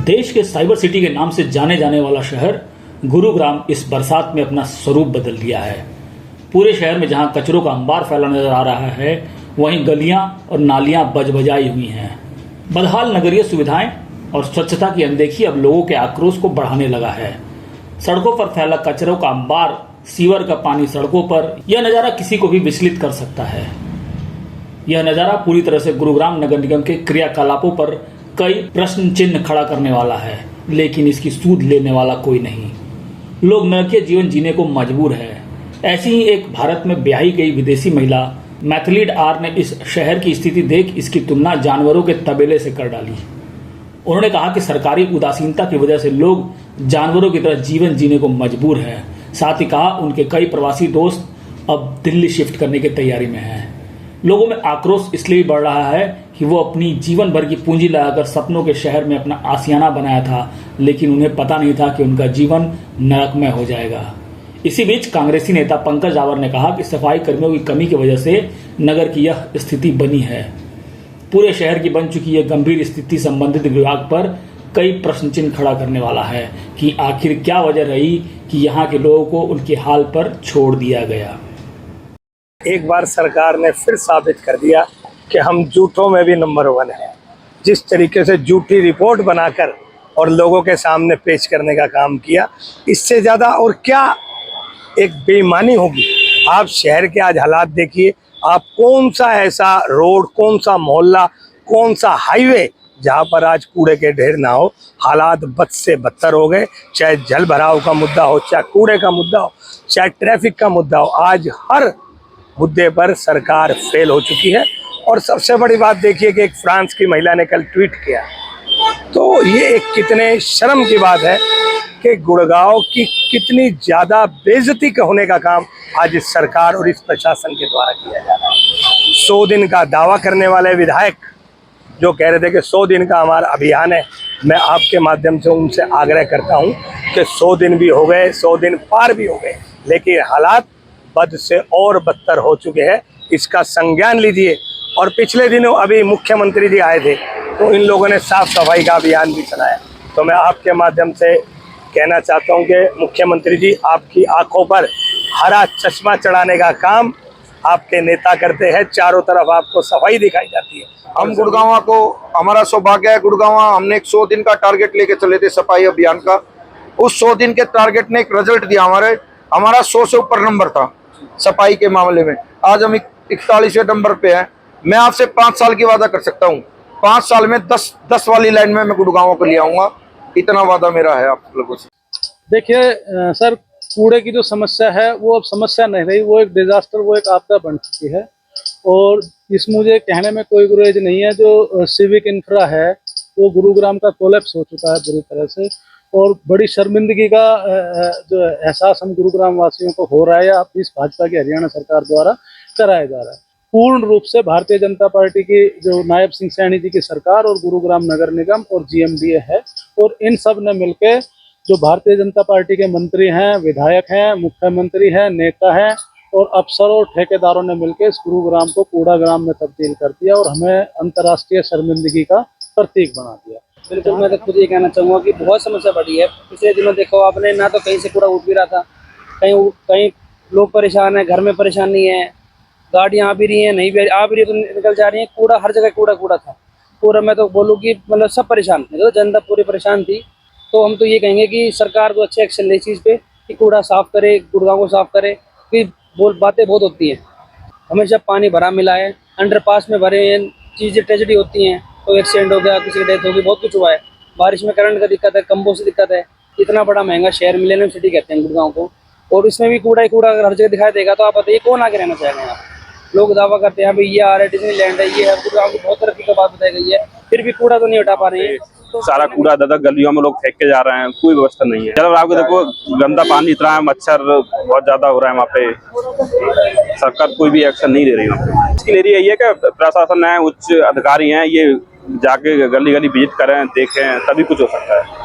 देश के cyber city के नाम से जाने जाने वाला शहर गुरुग्राम इस बरसात में अपना स्वरूप बदल लिया है। पूरे शहर में जहां कचरों का अंबार फैला नजर आ रहा है, वहीं गलियां और नालियां बजबजाई हुई हैं। बदहाल नगरीय सुविधाएं और स्वच्छता की अनदेखी अब लोगों के आक्रोश को बढ़ाने लगा है। सड़कों पर फैला कचरों का अंबार, सीवर का पानी सड़कों पर, यह नजारा किसी को भी विचलित कर सकता है। यह नजारा पूरी तरह से गुरुग्राम नगर निगम के क्रियाकलापों पर कई प्रश्न चिन्ह खड़ा करने वाला है, लेकिन इसकी सूद लेने वाला कोई नहीं। लोग नरकीय जीवन जीने को मजबूर है। ऐसी ही एक भारत में ब्याही गई विदेशी महिला मैथिलीड आर ने इस शहर की स्थिति देख इसकी तुलना जानवरों के तबेले से कर डाली। उन्होंने कहा कि सरकारी उदासीनता की वजह से लोग जानवरों की तरह जीवन जीने को मजबूर हैं। साथ ही कहा उनके कई प्रवासी दोस्त अब दिल्ली शिफ्ट करने की तैयारी में हैं। लोगों में आक्रोश इसलिए बढ़ रहा है कि वो अपनी जीवन भर की पूंजी लगाकर सपनों के शहर में अपना आशियाना बनाया था, लेकिन उन्हें पता नहीं था कि उनका जीवन नरकमय हो जाएगा। इसी बीच कांग्रेसी नेता पंकज रावत ने कहा कि सफाई कर्मियों की कमी की वजह से नगर की यह स्थिति बनी है। पूरे शहर की बन चुकी यह गंभीर स्थिति संबंधित विभाग पर कई प्रश्न चिन्ह खड़ा करने वाला है कि आखिर क्या वजह रही कि यहाँ के लोगों को उनके हाल पर छोड़ दिया गया। एक बार सरकार ने फिर साबित कर दिया कि हम झूठों में भी नंबर 1 है। जिस तरीके से झूठी रिपोर्ट बनाकर और लोगों के सामने पेश करने का काम किया, इससे ज़्यादा और क्या एक बेईमानी होगी। आप शहर के आज हालात देखिए, आप कौन सा ऐसा रोड, कौन सा मोहल्ला, कौन सा हाईवे जहाँ पर आज कूड़े के ढेर ना हो। हालात बद से बदतर हो गए। चाहे जल भराव का मुद्दा हो, चाहे कूड़े का मुद्दा हो, चाहे ट्रैफिक का मुद्दा हो, आज हर मुद्दे पर सरकार फेल हो चुकी है। और सबसे बड़ी बात देखिए कि एक फ्रांस की महिला ने कल ट्वीट किया, तो ये एक कितने शर्म की बात है कि गुड़गांव की कितनी ज़्यादा बेइज्जती होने का काम आज इस सरकार और इस प्रशासन के द्वारा किया जा रहा है। 100 दिन का दावा करने वाले विधायक जो कह रहे थे कि 100 दिन का हमारा अभियान है, मैं आपके माध्यम से उनसे आग्रह करता हूं कि 100 दिन भी हो गए, 100 दिन पार भी हो गए, लेकिन हालात बद से और बदतर हो चुके हैं। इसका संज्ञान लीजिए। और पिछले दिनों अभी मुख्यमंत्री जी आए थे, तो इन लोगों ने साफ सफाई का अभियान भी चलाया। तो मैं आपके माध्यम से कहना चाहता हूं कि मुख्यमंत्री जी, आपकी आंखों पर हरा चश्मा चढ़ाने का काम आपके नेता करते हैं। चारों तरफ आपको सफाई दिखाई जाती है। हम गुड़गांव को, हमारा सौभाग्य है गुड़गांव, हमने एक 100 दिन का टारगेट लेके चले थे सफाई अभियान का। उस 100 दिन के टारगेट ने एक रिजल्ट दिया। हमारा 100 से ऊपर नंबर था सफाई के मामले में। आज हम 41वें नंबर पे हैं। मैं आपसे 5 साल की वादा कर सकता हूँ, 5 साल में 10 वाली लाइन में मैं गुड़गांव को ले आऊंगा। इतना वादा मेरा है आप लोगों से। देखिए सर, कूड़े की जो समस्या है वो अब समस्या नहीं रही, वो एक डिजास्टर, वो एक आपदा बन चुकी है। और इस मुझे कहने में कोई गुरेज नहीं है, जो सिविक इंफ्रा है वो गुरुग्राम का कोलैप्स हो चुका है बुरी तरह से। और बड़ी शर्मिंदगी का जो एहसास हम गुरुग्राम वासियों को हो रहा है, या इस भाजपा की हरियाणा सरकार द्वारा कराया जा रहा है। पूर्ण रूप से भारतीय जनता पार्टी की जो नायब सिंह सैनी जी की सरकार और गुरुग्राम नगर निगम और जीएमडीए है, और इन सब ने मिलकर जो भारतीय जनता पार्टी के मंत्री हैं, विधायक हैं, मुख्यमंत्री हैं, नेता हैं और अफसर और ठेकेदारों ने मिलकर इस गुरुग्राम को कूड़ा ग्राम में तब्दील कर दिया और हमें अंतर्राष्ट्रीय शर्मिंदगी का प्रतीक बना दिया। बिल्कुल, मैं तो खुद ये कहना चाहूँगा कि बहुत समस्या बढ़ी है। पिछले दिनों देखो आपने, ना तो कहीं से कूड़ा उठ भी रहा था, कहीं लोग परेशान है, घर में परेशानी है, गाड़ियाँ आ भी रही हैं, नहीं भी आ भी रही तो निकल जा रही हैं, कूड़ा हर जगह कूड़ा था पूरा। मैं तो बोलूँ कि मतलब सब परेशान थे, तो जनता पूरी परेशान थी। तो हम तो ये कहेंगे कि सरकार को अच्छे एक्शन ले चीज़ पे कि कूड़ा साफ करे, गुड़गांव को साफ करे। कि बातें बहुत होती हैं, हमेशा पानी भरा मिला है, अंडरपास में भरे हैं, चीज़ें ट्रेजेडी होती हैं, कोई एक्सीडेंट हो गया, किसी की डेथ हो गई, बहुत कुछ हुआ है। बारिश में करंट का दिक्कत है, कम्बो से दिक्कत है। इतना बड़ा महंगा शहर, मिलेनियम सिटी कहते हैं गुड़गांव को, और इसमें भी कूड़ा ही कूड़ा अगर हर जगह दिखाई देगा तो आप बताइए कौन आगे रहना चाहेगा यहाँ। लोग दावा करते हैं भाई ये आ रहा है, डिज्नीलैंड है, ये है, गुड़गांव की बहुत तरक्की का बात बताई गई है, फिर भी कूड़ा तो नहीं हटा पा रहे हैं। सारा कूड़ा दादा गलियों में लोग फेंक के जा रहे हैं, कोई व्यवस्था नहीं है। चलो आपको देखो, गंदा पानी इतना है, मच्छर बहुत ज्यादा हो रहा है वहाँ पे। सरकार कोई भी एक्शन नहीं ले रही है। इसकी ले रही है ये कि प्रशासन है, उच्च अधिकारी हैं, ये जाके गली गली विजिट करें, देखें, तभी कुछ हो सकता है।